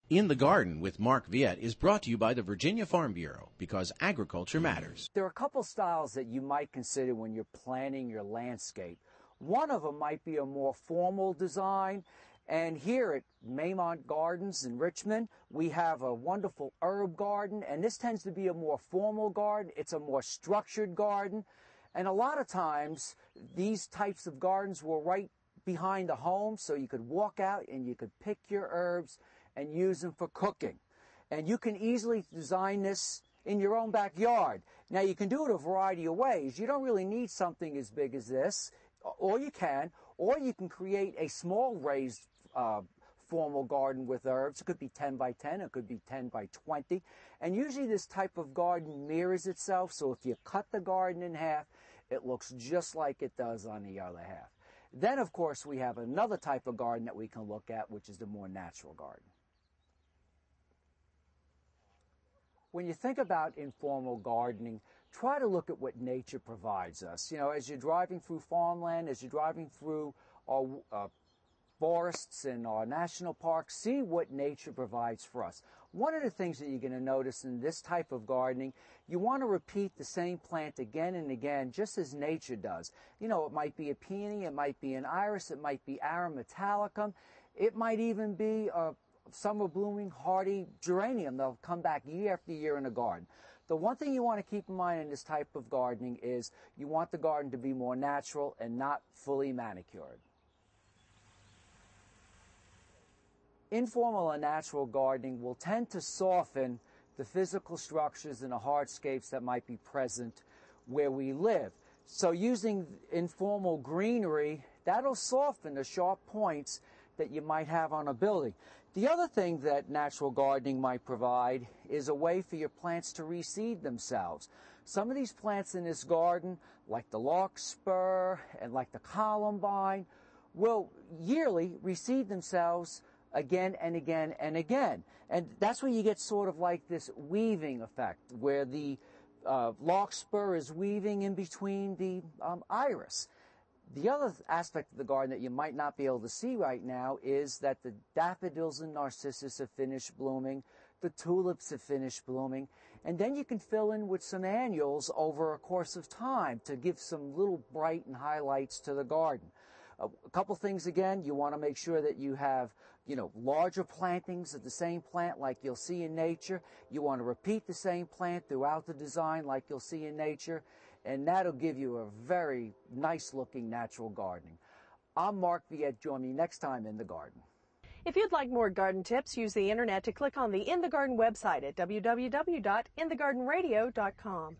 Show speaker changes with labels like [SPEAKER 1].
[SPEAKER 1] In the Garden with Mark Viette is brought to you by the Virginia Farm Bureau, because agriculture matters.
[SPEAKER 2] There are a couple styles that you might consider when you're planning your landscape. One of them might be a more formal design, and here at Maymont Gardens in Richmond, we have a wonderful herb garden, and this tends to be a more formal garden. It's a more structured garden, and a lot of times these types of gardens were right behind the home, so you could walk out and you could pick your herbs and use them for cooking. And you can easily design this in your own backyard. Now, you can do it a variety of ways. You don't really need something as big as this, or you can create a small raised formal garden with herbs. It could be 10 by 10, it could be 10 by 20. And usually this type of garden mirrors itself, so if you cut the garden in half, it looks just like it does on the other half. Then, of course, we have another type of garden that we can look at, which is the more natural garden. When you think about informal gardening, try to look at what nature provides us. You know, as you're driving through farmland, as you're driving through our forests and our national parks, see what nature provides for us. One of the things that you're going to notice in this type of gardening, you want to repeat the same plant again and again, just as nature does. You know, it might be a peony, it might be an iris, it might be Arum metallicum, it might even be a summer blooming hardy geranium. They'll come back year after year in the garden. The one thing you want to keep in mind in this type of gardening is you want the garden to be more natural and not fully manicured. Informal and natural gardening will tend to soften the physical structures and the hardscapes that might be present where we live. So using informal greenery, that'll soften the sharp points that you might have on a building. The other thing that natural gardening might provide is a way for your plants to reseed themselves. Some of these plants in this garden, like the larkspur and like the columbine, will yearly reseed themselves again and again and again. And that's where you get sort of like this weaving effect, where the larkspur is weaving in between the iris. The other aspect of the garden that you might not be able to see right now is that the daffodils and narcissus have finished blooming, the tulips have finished blooming, and then you can fill in with some annuals over a course of time to give some little bright and highlights to the garden. A couple things again, you want to make sure that you have, larger plantings of the same plant like you'll see in nature. You want to repeat the same plant throughout the design like you'll see in nature, and that'll give you a very nice looking natural gardening. I'm Mark Viette. Join me next time in the garden.
[SPEAKER 3] If you'd like more garden tips, use the internet to click on the In the Garden website at www.inthegardenradio.com.